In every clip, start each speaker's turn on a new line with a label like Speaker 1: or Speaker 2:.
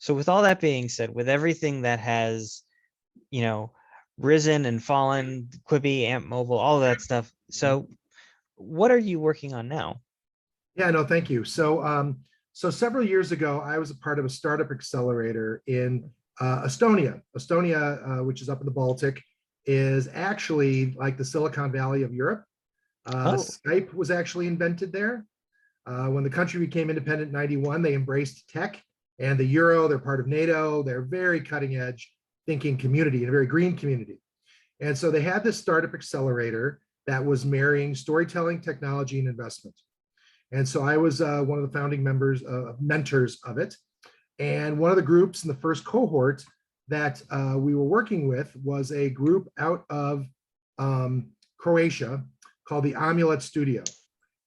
Speaker 1: So with all that being said, with everything that has, you know, risen and fallen, Quibi, Amp Mobile, all of that stuff. So what are you working on now?
Speaker 2: Yeah, no, thank you. So several years ago, I was a part of a startup accelerator in Estonia. Estonia, which is up in the Baltic, is actually like the Silicon Valley of Europe.
Speaker 1: Oh,
Speaker 2: Skype was actually invented there. When the country became independent in 91, they embraced tech and the euro. They're part of NATO. They're very cutting edge thinking community and a very green community. And so they had this startup accelerator that was marrying storytelling, technology, and investment. And so I was one of the founding members, mentors of it. And one of the groups in the first cohort that we were working with was a group out of Croatia called the Amulet Studio.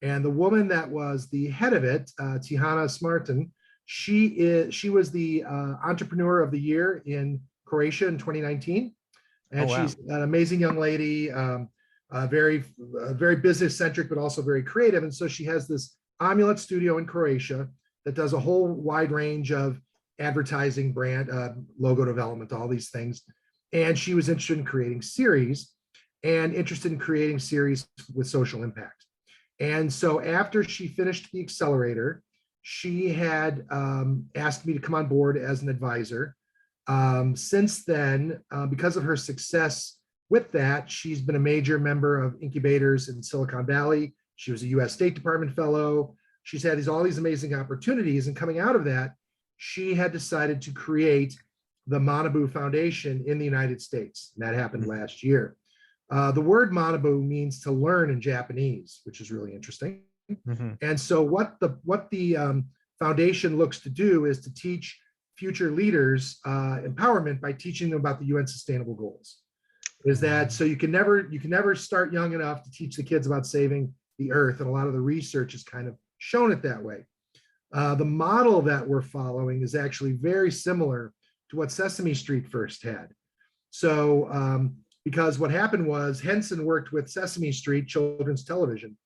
Speaker 2: And the woman that was the head of it, Tihana Smartin, she was the entrepreneur of the year in Croatia in 2019.
Speaker 1: oh
Speaker 2: And
Speaker 1: wow.
Speaker 2: she's an amazing young lady, very business centric, but also very creative. And so she has this Amulet studio in Croatia that does a whole wide range of advertising, brand, logo development, all these things. And she was interested in creating series with social impact. And so after she finished the accelerator, she had asked me to come on board as an advisor. Since then, because of her success with that, she's been a major member of incubators in Silicon Valley. She was a US State Department fellow. She's had all these amazing opportunities. And coming out of that, she had decided to create the Manabu Foundation in the United States. And that happened last year. The word Manabu means to learn in Japanese, which is really interesting.
Speaker 1: Mhm.
Speaker 2: And so what the foundation looks to do is to teach future leaders empowerment by teaching them about the UN Sustainable Goals. Is that so you can never start young enough to teach the kids about saving the earth, and a lot of the research has kind of shown it that way. The model that we're following is actually very similar to what Sesame Street first had. So because what happened was Henson worked with Sesame Street children's television,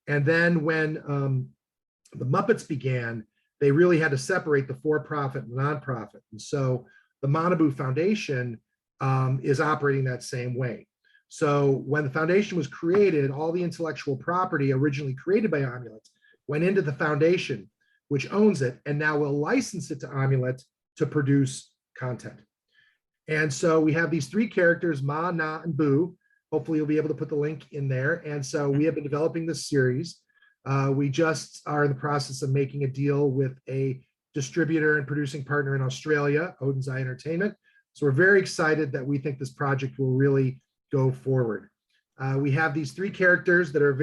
Speaker 2: and then when the Muppets began, they really had to separate the for-profit and nonprofit. And so the Manabu Foundation is operating that same way. So when the foundation was created, all the intellectual property originally created by Amulet went into the foundation, which owns it, and now will license it to Amulet to produce content. And so we have these three characters, Ma, Na, and Bu. Hopefully you'll be able to put the link in there. And so we have been developing this series. We just are in the process of making a deal with a distributor and producing partner in Australia, Odin's Eye Entertainment. So we're very excited that we think this project will really go forward. We have these three characters that are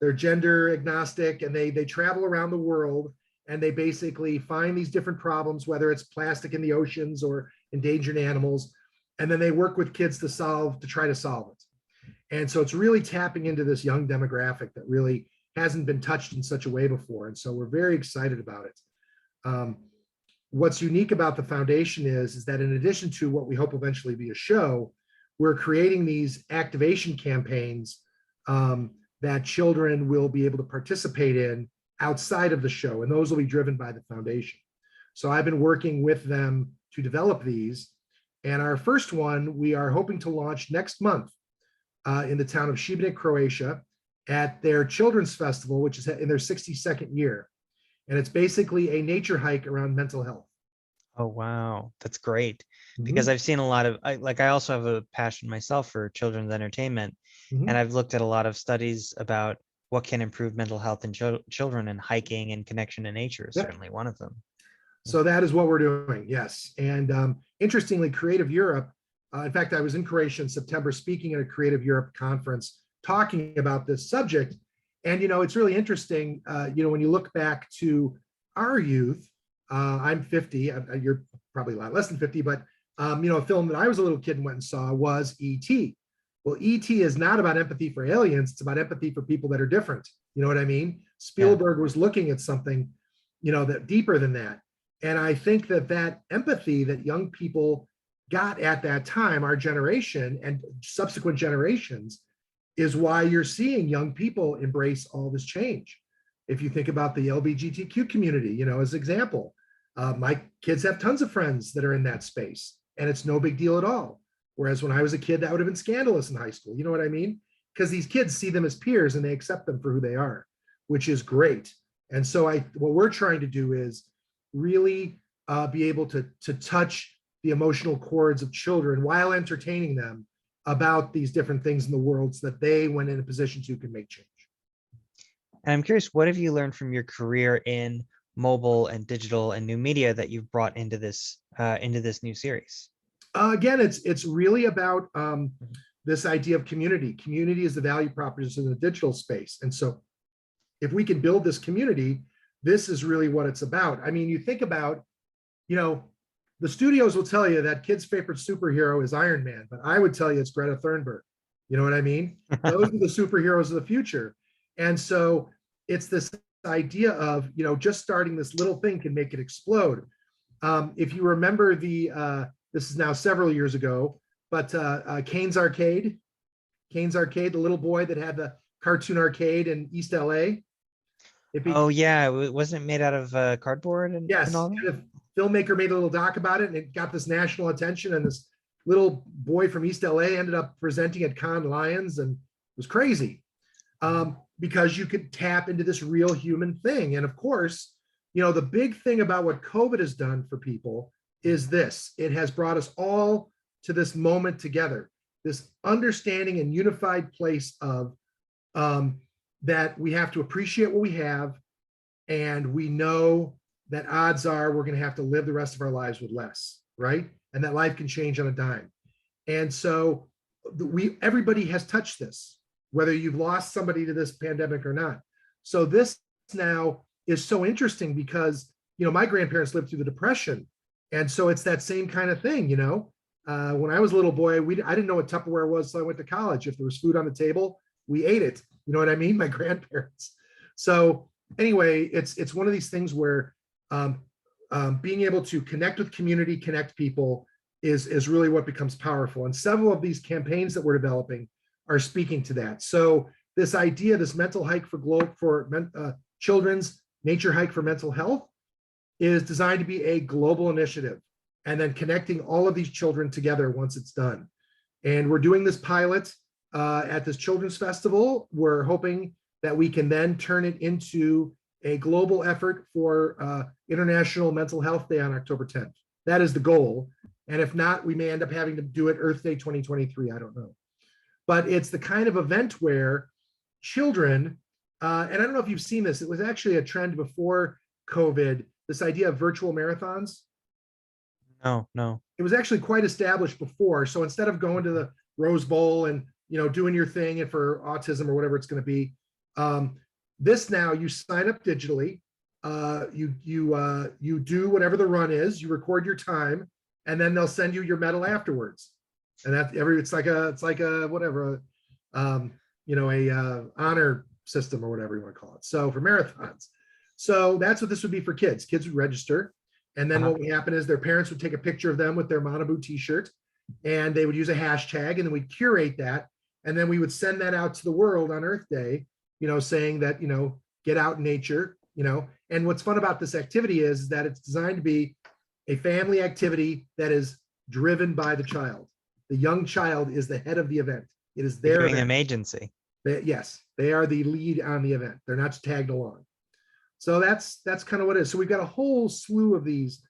Speaker 2: they're gender agnostic, and they travel around the world, and they basically find these different problems, whether it's plastic in the oceans or endangered animals, and then they work with kids to try to solve it. And so it's really tapping into this young demographic that really hasn't been touched in such a way before. And so we're very excited about it. What's unique about the foundation is that in addition to what we hope eventually be a show, we're creating these activation campaigns that children will be able to participate in outside of the show, and those will be driven by the foundation. So I've been working with them to develop these, and our first one we are hoping to launch next month in the town of Šibenik, Croatia, at their children's festival, which is in their 62nd year. And it's basically a nature hike around mental health.
Speaker 1: Oh, wow. That's great. Because I've seen a lot of, I also have a passion myself for children's entertainment. And I've looked at a lot of studies about what can improve mental health in children, and hiking and connection to nature is certainly one of them.
Speaker 2: So that is what we're doing, yes. And interestingly, Creative Europe, in fact, I was in Croatia in September speaking at a Creative Europe conference talking about this subject. And, it's really interesting, when you look back to our youth, I'm 50, you're probably a lot less than 50, but, a film that I was a little kid and went and saw was E.T. Well, E.T. is not about empathy for aliens, it's about empathy for people that are different. You know what I mean? Spielberg was looking at something, that deeper than that. And I think that empathy that young people got at that time, our generation and subsequent generations, is why you're seeing young people embrace all this change. If you think about the LGBTQ community, as an example, My kids have tons of friends that are in that space, and it's no big deal at all. Whereas when I was a kid, that would have been scandalous in high school. You know what I mean? Because these kids see them as peers and they accept them for who they are, which is great. And so what we're trying to do is really be able to touch the emotional chords of children while entertaining them about these different things in the world so that they, when in a position to, can make change.
Speaker 1: And I'm curious, what have you learned from your career in mobile and digital and new media that you've brought into this new series?
Speaker 2: Again, it's really about this idea of community. Community is the value proposition in the digital space. And so if we can build this community, this is really what it's about. I mean, you think about, the studios will tell you that kids' favorite superhero is Iron Man, but I would tell you it's Greta Thunberg. You know what I mean? Those are the superheroes of the future. And so it's this idea of, just starting this little thing can make it explode. If you remember this is now several years ago, but Kane's Arcade, the little boy that had the cartoon arcade in East LA.
Speaker 1: Oh yeah, wasn't it made out of cardboard and
Speaker 2: yes,
Speaker 1: all that?
Speaker 2: The filmmaker made a little doc about it, and it got this national attention. And this little boy from East LA ended up presenting at Cannes Lions, and it was crazy because you could tap into this real human thing. And of course, the big thing about what COVID has done for people is this: it has brought us all to this moment together, this understanding and unified place of that we have to appreciate what we have, and we know that odds are we're going to have to live the rest of our lives with less, right? And that life can change on a dime. And so everybody has touched this, whether you've lost somebody to this pandemic or not. So this now is so interesting because, my grandparents lived through the Depression. And so it's that same kind of thing, when I was a little boy, I didn't know what Tupperware was, so I went to college. If there was food on the table, we ate it. You know what I mean? My grandparents. So anyway, it's one of these things where being able to connect with community, connect people is really what becomes powerful. And several of these campaigns that we're developing are speaking to that. So this idea, this mental hike for children's nature hike for mental health is designed to be a global initiative, and then connecting all of these children together once it's done. And we're doing this pilot at this children's festival. We're hoping that we can then turn it into a global effort for International Mental Health Day on October 10th. That is the goal. And if not, we may end up having to do it Earth Day 2023. I don't know. But it's the kind of event where children, and I don't know if you've seen this, it was actually a trend before COVID, this idea of virtual marathons.
Speaker 1: No.
Speaker 2: It was actually quite established before. So instead of going to the Rose Bowl and doing your thing and for autism or whatever it's going to be, this now you sign up digitally, you do whatever the run is, you record your time, and then they'll send you your medal afterwards. And it's like a whatever, a honor system or whatever you want to call it. So for marathons. So that's what this would be for kids. Kids would register. And then what would happen is their parents would take a picture of them with their Manabu t-shirt, and they would use a hashtag, and then we'd curate that. And then we would send that out to the world on Earth Day, saying that, get out in nature, and what's fun about this activity is that it's designed to be a family activity that is driven by the child. The young child is the head of the event. It is their
Speaker 1: giving them agency.
Speaker 2: Yes, they are the lead on the event. They're not tagged along. So that's kind of what it is. So we've got a whole slew of these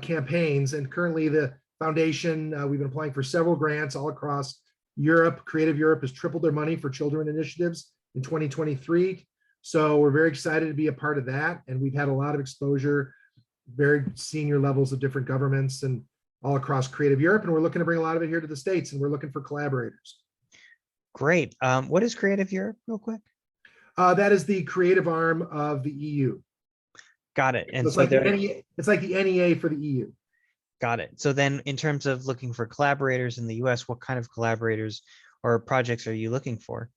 Speaker 2: campaigns, and currently the foundation, we've been applying for several grants all across Europe. Creative Europe has tripled their money for children initiatives in 2023. So we're very excited to be a part of that. And we've had a lot of exposure, very senior levels of different governments and all across Creative Europe. And we're looking to bring a lot of it here to the States, and we're looking for collaborators.
Speaker 1: Great. What is Creative Europe, real quick?
Speaker 2: That is the creative arm of the EU.
Speaker 1: Got it. And
Speaker 2: so it's like the NEA for the EU.
Speaker 1: Got it. So then in terms of looking for collaborators in the US, what kind of collaborators or projects are you looking for?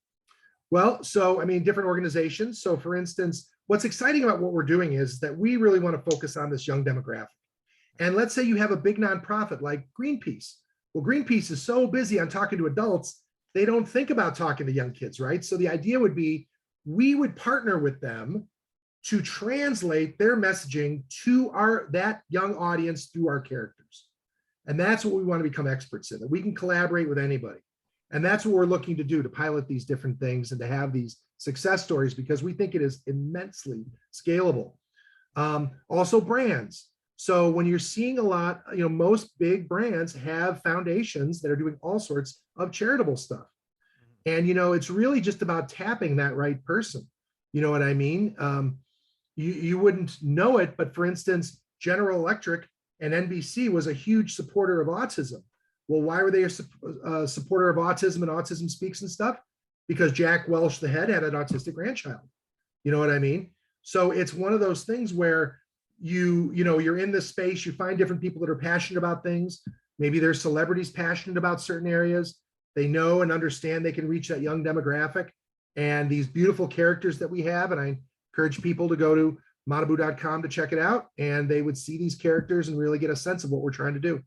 Speaker 2: Well, so, different organizations. So for instance, what's exciting about what we're doing is that we really want to focus on this young demographic. And let's say you have a big nonprofit like Greenpeace. Well, Greenpeace is so busy on talking to adults, they don't think about talking to young kids, right? So the idea would be, we would partner with them to translate their messaging to that young audience through our characters. And that's what we want to become experts in, that we can collaborate with anybody. And that's what we're looking to do, to pilot these different things and to have these success stories, because we think it is immensely scalable. Also brands. So when you're seeing a lot, most big brands have foundations that are doing all sorts of charitable stuff. And, it's really just about tapping that right person. You know what I mean? You wouldn't know it, but for instance, General Electric and NBC was a huge supporter of autism. Well, why were they a supporter of autism and Autism Speaks and stuff? Because Jack Welch, the head, had an autistic grandchild. You know what I mean? So it's one of those things where you're in this space, you find different people that are passionate about things. Maybe there's celebrities passionate about certain areas. They know and understand they can reach that young demographic. And these beautiful characters that we have, and I encourage people to go to manabu.com to check it out, and they would see these characters and really get a sense of what we're trying to do.